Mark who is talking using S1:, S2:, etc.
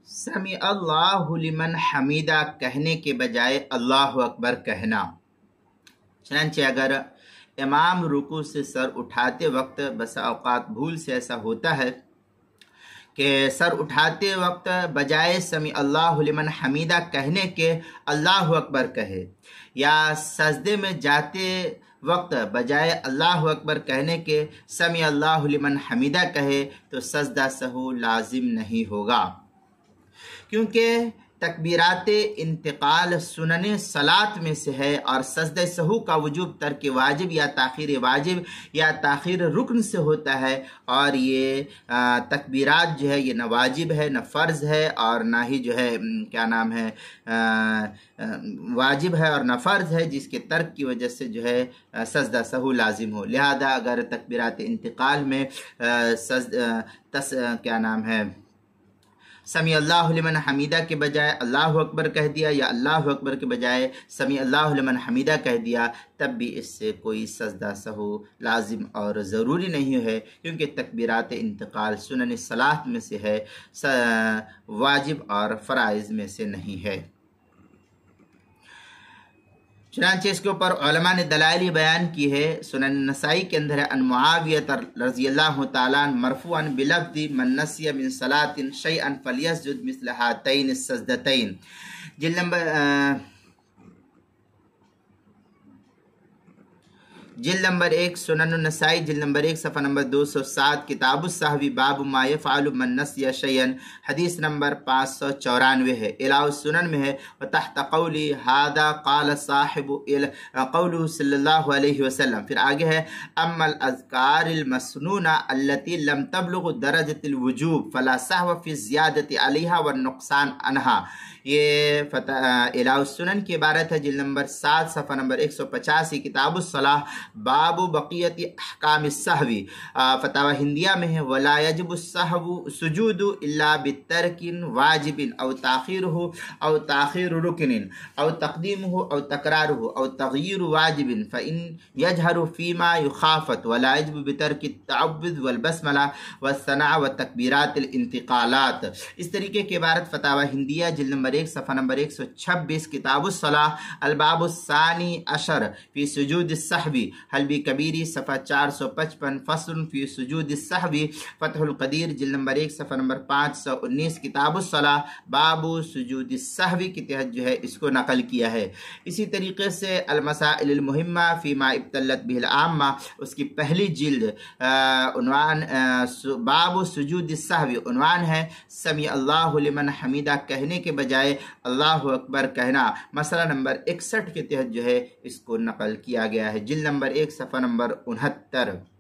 S1: سمیع اللہ لمن حمیدہ کہنے کے بجائے اللہ اکبر کہنا۔ چنانچہ اگر امام رکوع سے سر اٹھاتے وقت بسا اوقات بھول سے ایسا ہوتا ہے کہ سر اٹھاتے وقت بجائے سمیع اللہ لمن حمیدہ کہنے کے اللہ اکبر کہے، یا سجدے میں جاتے وقت بجائے اللہ اکبر کہنے کے سمیع اللہ لمن حمیدہ کہے تو سجدہ سہو لازم نہیں ہوگا، کیونکہ تکبیرات انتقال سنن صلاۃ میں سے ہے، اور سجدہ سہو کا وجوب ترک واجب یا تاخیر رکن سے ہوتا ہے، اور یہ تکبیرات جو ہے یہ نہ واجب ہے نہ فرض ہے، اور نہ ہی جو ہے واجب ہے اور نہ فرض ہے جس کے ترک کی وجہ سے جو ہے سجدہ سہو لازم ہو۔ لہذا اگر تکبیرات انتقال میں سمیع اللہ لمن حمیدہ کے بجائے اللہ اکبر کہہ دیا، یا اللہ اکبر کے بجائے سمیع اللہ لمن حمیدہ کہہ دیا، تب بھی اس سے کوئی سجدہ سہو لازم اور ضروری نہیں ہے، کیونکہ تکبیرات انتقال سنن صلاۃ میں سے ہے، واجب اور فرائض میں سے نہیں ہے۔ چنانچہ اس کے اوپر علماء نے دلائل بیان کی ہے۔ سنن نسائی کے اندر ہے ان معاویہ رضی اللہ تعالیٰ عنہ مرفوعا بلفظ من نسی من صلاۃ شیئا فلیسجد مثل ہاتین السجدتین، جلد نمبر 1 سنن النسائی، جلد نمبر 1 صفحہ نمبر 207، کتاب السہو باب ما یفعل من نسی شیئا، حدیث نمبر 594 ہے۔ الہ السنن میں ہے وتحت قولی ھذا قال صاحب قوله صلی اللہ علیہ وسلم، پھر آگے ہے اما الاذکار المسنونہ التي لم تبلغ درجۃ الوجوب فلا سہو فی الزیادۃ علیہا والنقصان عنہا۔ یہ الہ السنن کی عبارت ہے، جلد نمبر 7 صفحہ نمبر 185، کتاب الصلاۃ باب بقیت احکام السہو، فتاوی ہندیہ میں ہے ولا یجب السہو سجود الا بترک واجب او تاخیرہ او تاخیر رکن او تقدیمہ او تکرارہ او تغییر واجب فان یجہر فیما یخافت، ولا یجب بترک التعوذ والبسملہ والثناء والتکبیرات الانتقالات۔ اس طریقے کی عبارت فتاوی ہندیہ، جلد نمبر 1 صفحہ نمبر 126، کتاب الصلاۃ الباب الثانی عشر فی سجود السہو، حلبی کبیری صفحہ 455، فصل فی سجود السہو، فتح القدیر، جلد نمبر 1 صفحہ نمبر 519، کتاب الصلاۃ باب سجود السہو کے تحت جو ہے اس کو نقل کیا ہے۔ اسی طریقے سے المسائل المہمہ فیما ابتلت بہ العامہ، اس کی پہلی جلد، عنوان باب سجود السہو، عنوان ہے سمیع اللہ لمن حمیدہ کہنے کے بجائے اللہ اکبر کہنا، مسئلہ نمبر 61 کے تحت جو ہے اس کو نقل کیا گیا ہے، جلد نمبر 1 صفحہ نمبر 69۔